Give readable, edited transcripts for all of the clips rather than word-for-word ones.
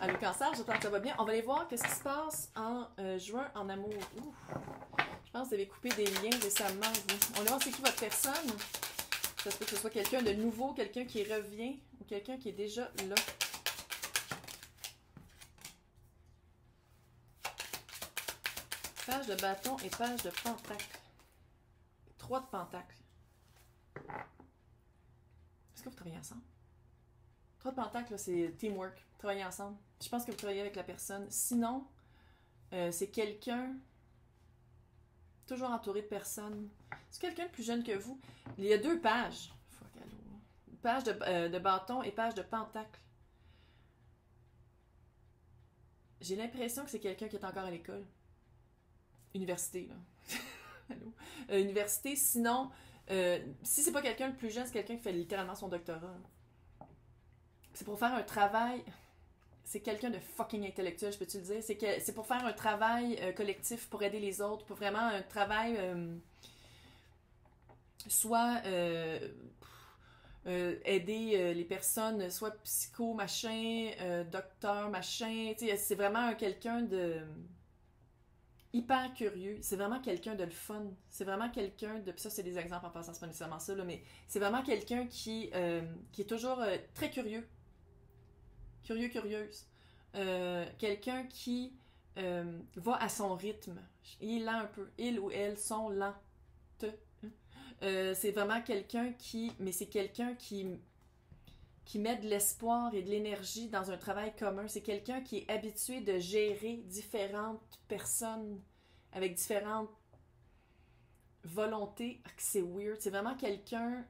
Allô Cancer, j'espère que ça va bien. On va aller voir qu'est-ce qui se passe en juin en amour. Ouh. Je pense que vous avez coupé des liens récemment, vous. On va voir c'est qui votre personne. Ça se peut que ce soit quelqu'un de nouveau, quelqu'un qui revient ou quelqu'un qui est déjà là. Page de bâton et page de pentacle. 3 de pentacle. Est-ce que vous travaillez ensemble? 3 de pentacle, c'est teamwork. Travailler ensemble. Je pense que vous travaillez avec la personne. Sinon, c'est quelqu'un toujours entouré de personnes. C'est quelqu'un de plus jeune que vous. Il y a 2 pages. Page de bâton et page de pentacle. J'ai l'impression que c'est quelqu'un qui est encore à l'école. Université, là. Allô? Université, sinon, si c'est pas quelqu'un de plus jeune, c'est quelqu'un qui fait littéralement son doctorat. C'est pour faire un travail... C'est quelqu'un de fucking intellectuel, je peux-tu le dire? C'est pour faire un travail collectif, pour aider les autres, pour vraiment un travail... soit aider les personnes, soit psycho, machin, docteur, machin. C'est vraiment quelqu'un de... hyper curieux. C'est vraiment quelqu'un de le fun. C'est vraiment quelqu'un de... Puis ça, c'est des exemples en passant, c'est pas nécessairement ça, là, mais c'est vraiment quelqu'un qui est toujours très curieux. Curieuse. Quelqu'un qui va à son rythme. Il est lent un peu. Il ou elle sont lentes. C'est vraiment quelqu'un qui... Mais c'est quelqu'un qui met de l'espoir et de l'énergie dans un travail commun. C'est quelqu'un qui est habitué de gérer différentes personnes avec différentes volontés. Ah, c'est weird. C'est vraiment quelqu'un...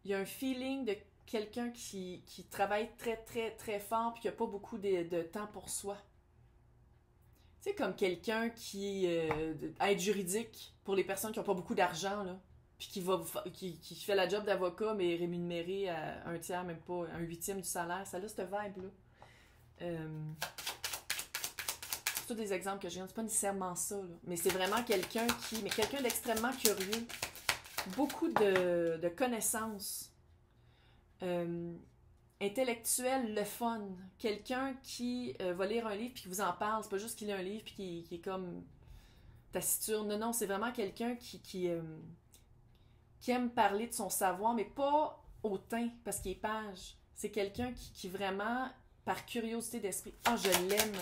il y a un feeling de quelqu'un qui travaille très, très, très fort puis qui n'a pas beaucoup de temps pour soi. C'est comme quelqu'un qui aide juridique pour les personnes qui n'ont pas beaucoup d'argent, là, puis qui fait la job d'avocat, mais rémunéré à 1/3, même pas 1/8 du salaire. Ça a cette vibe-là. C'est tous des exemples que je viens. C'est pas nécessairement ça, là. Mais c'est vraiment quelqu'un quelqu'un d'extrêmement curieux. Beaucoup de connaissances. Intellectuel, le fun. Quelqu'un qui va lire un livre puis qui vous en parle. C'est pas juste qu'il lit un livre puis qui est comme taciturne. Non, c'est vraiment quelqu'un qui aime parler de son savoir, mais pas hautain parce qu'il est page. C'est quelqu'un qui vraiment, par curiosité d'esprit, « Ah, je l'aime! »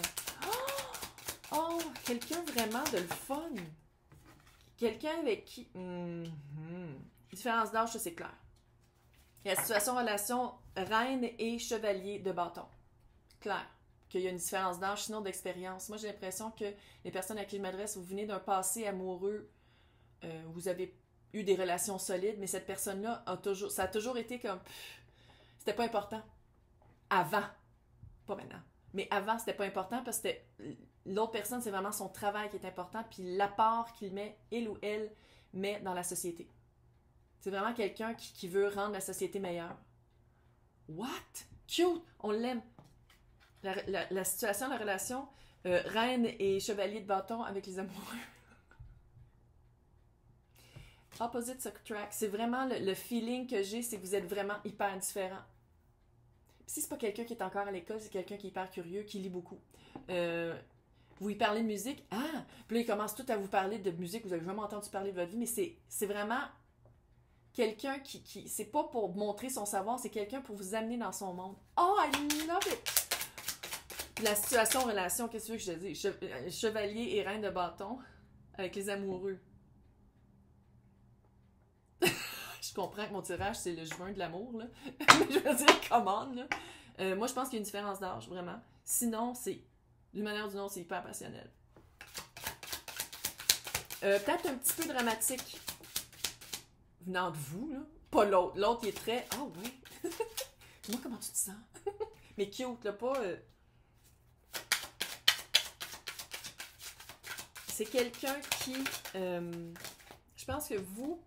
Oh, quelqu'un vraiment de le fun. Quelqu'un avec qui... Différence d'âge, ça c'est clair. La situation, relation, reine et chevalier de bâton. Clair qu'il y a une différence d'âge, sinon d'expérience. Moi, j'ai l'impression que les personnes à qui je m'adresse, vous venez d'un passé amoureux, vous avez eu des relations solides, mais cette personne-là, ça a toujours été comme... C'était pas important. Avant. Pas maintenant. Mais avant, c'était pas important parce que l'autre personne, c'est vraiment son travail qui est important, puis l'apport qu'il met, il ou elle, met dans la société. C'est vraiment quelqu'un qui veut rendre la société meilleure. What? Cute! On l'aime. La situation, la relation, reine et chevalier de bâton avec les amoureux. Opposite subtract. C'est vraiment le feeling que j'ai, c'est que vous êtes vraiment hyper différents. Puis si c'est pas quelqu'un qui est encore à l'école, c'est quelqu'un qui est hyper curieux, qui lit beaucoup. Vous lui parlez de musique. Ah! Puis là, il commence tout à vous parler de musique. Vous avez jamais entendu parler de votre vie, mais c'est vraiment... quelqu'un qui c'est pas pour montrer son savoir, c'est quelqu'un pour vous amener dans son monde. Oh, I love it! La situation, relation, qu'est-ce que tu veux que je te dise? Chevalier et reine de bâton avec les amoureux. Je comprends que mon tirage, c'est le juin de l'amour, là. Mais je veux dire, commande, là. Moi, je pense qu'il y a une différence d'âge, vraiment. Sinon, c'est, d'une manière ou d'une autre, c'est hyper passionnel. Peut-être un petit peu dramatique. Venant de vous, là. Pas l'autre. L'autre, il est très... Ah oui. Dis-moi comment tu te sens. Mais cute, là, pas... C'est quelqu'un qui... je pense que vous...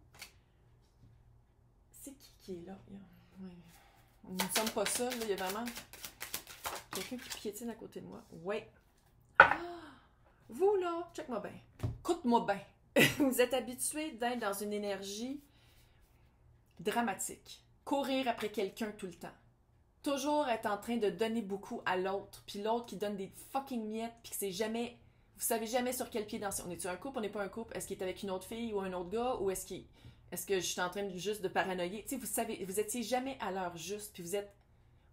C'est qui est là? Ouais. Nous ne sommes pas seuls, là. Il y a vraiment quelqu'un qui piétine à côté de moi. Ouais. Ah! Vous, là, check-moi bien. Écoute-moi bien. Vous êtes habitué d'être dans une énergie... dramatique. Courir après quelqu'un tout le temps. toujours être en train de donner beaucoup à l'autre, puis l'autre qui donne des fucking miettes, puis que c'est jamais... Vous savez jamais sur quel pied danser. On est-tu un couple, on n'est pas un couple? Est-ce qu'il est avec une autre fille ou un autre gars? Ou est-ce que je suis en train juste de paranoïer? Tu sais, vous savez, vous étiez jamais à l'heure juste, puis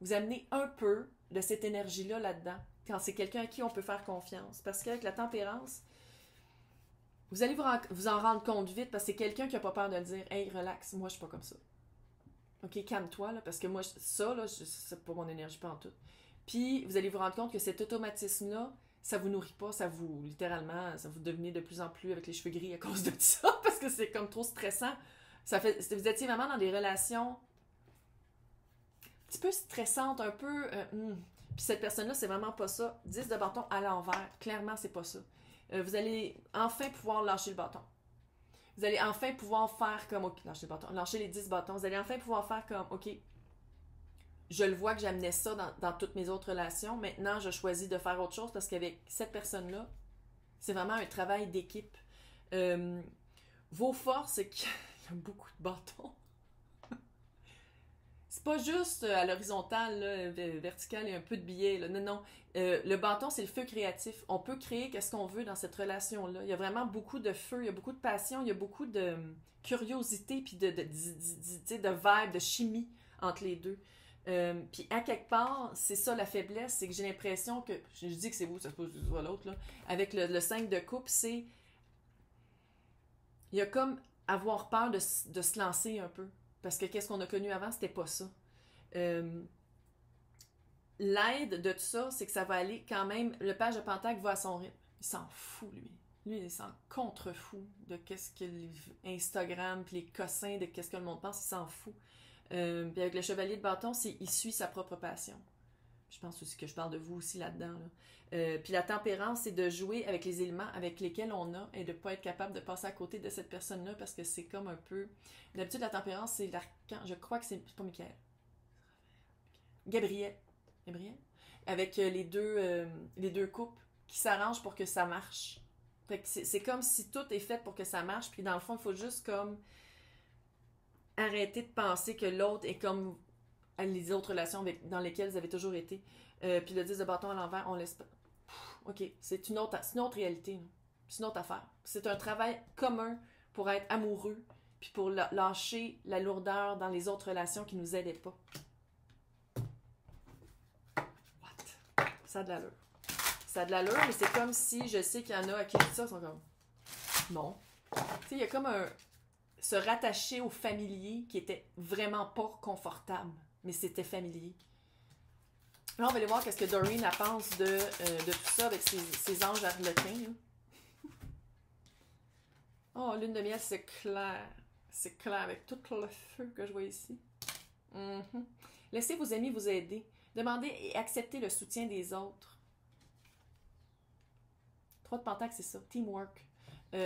vous amenez un peu de cette énergie-là là-dedans, quand c'est quelqu'un à qui on peut faire confiance. Parce qu'avec la tempérance, vous allez vous en rendre compte vite, parce que c'est quelqu'un qui n'a pas peur de le dire. Hey, relax, moi je suis pas comme ça. Ok, calme-toi, là, parce que moi, ça, là, c'est pas mon énergie, pas en tout. Puis, vous allez vous rendre compte que cet automatisme-là, ça vous nourrit pas, littéralement, ça vous devenez de plus en plus avec les cheveux gris à cause de ça, parce que c'est comme trop stressant. Vous étiez vraiment dans des relations un petit peu stressantes, un peu... Puis cette personne-là, c'est vraiment pas ça. 10 de bâton à l'envers, clairement, c'est pas ça. Vous allez enfin pouvoir lâcher le bâton. Vous allez enfin pouvoir faire comme... OK, lâchez les 10 bâtons. Vous allez enfin pouvoir faire comme... OK, je le vois que j'amenais ça dans toutes mes autres relations. Maintenant, je choisis de faire autre chose parce qu'avec cette personne-là, c'est vraiment un travail d'équipe. Vos forces, c'est qu'il y a beaucoup de bâtons. C'est pas juste à l'horizontale, là, verticale et un peu de billets. Là. Non, non. Le bâton, c'est le feu créatif. On peut créer qu'est-ce qu'on veut dans cette relation-là. Il y a vraiment beaucoup de feu, il y a beaucoup de passion, il y a beaucoup de curiosité, puis de vibe, de chimie entre les deux. Puis à quelque part, c'est ça la faiblesse, c'est que j'ai l'impression que, je dis que c'est vous, ça se pose du à l'autre, là, avec le 5 de coupe, c'est, il y a comme avoir peur de se lancer un peu, parce que qu'est-ce qu'on a connu avant, c'était pas ça. L'aide de tout ça, c'est que ça va aller quand même, le page de Pentacle va à son rythme, il s'en fout lui. Lui, il s'en contre-fout de qu'est-ce que Instagram, puis les cossins de qu'est-ce que le monde pense, il s'en fout. Puis avec le chevalier de bâton, il suit sa propre passion. Je pense aussi que je parle de vous aussi là-dedans. Là. Puis la tempérance, c'est de jouer avec les éléments avec lesquels on a et de ne pas être capable de passer à côté de cette personne-là parce que c'est comme un peu... D'habitude, la tempérance, c'est l'archan... Je crois que c'est pas Michael. Gabriel. Avec les deux couples qui s'arrangent pour que ça marche. Fait que c'est comme si tout est fait pour que ça marche, puis dans le fond, il faut juste comme arrêter de penser que l'autre est comme les autres relations dans lesquelles vous avez toujours été. Puis le 10 de bâton à l'envers, on laisse pas. OK, c'est une autre réalité. C'est une autre affaire. C'est un travail commun pour être amoureux, puis pour lâcher la lourdeur dans les autres relations qui nous aidaient pas. What? Ça a de l'allure. Ça a de l'allure, mais c'est comme si je sais qu'il y en a à qui je dis ça, ils sont comme... Non. Tu sais, il y a comme se rattacher au familier qui était vraiment pas confortable, mais c'était familier. Là, on va aller voir qu'est-ce que Doreen elle pense de tout ça avec ses anges arlequins. Oh, lune de miel, c'est clair. C'est clair avec tout le feu que je vois ici. Mm-hmm. Laissez vos amis vous aider. Demandez et acceptez le soutien des autres. 3 de Pentacle, c'est ça. Teamwork.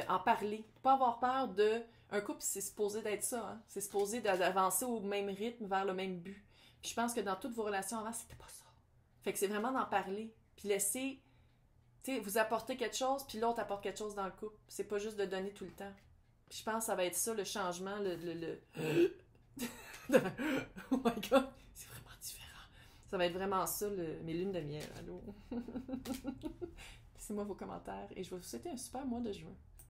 En parler. Pas avoir peur de... Un couple, c'est supposé d'être ça. Hein? C'est supposé d'avancer au même rythme vers le même but. Puis je pense que dans toutes vos relations avant, c'était pas ça. Fait que c'est vraiment d'en parler. Puis laisser, tu sais, vous apporter quelque chose, puis l'autre apporte quelque chose dans le couple. C'est pas juste de donner tout le temps. Puis je pense que ça va être ça, le changement, Oh my God! C'est vraiment différent. Ça va être vraiment ça, mes lunes de miel. Allô? Laissez-moi vos commentaires et je vais vous souhaiter un super mois de juin.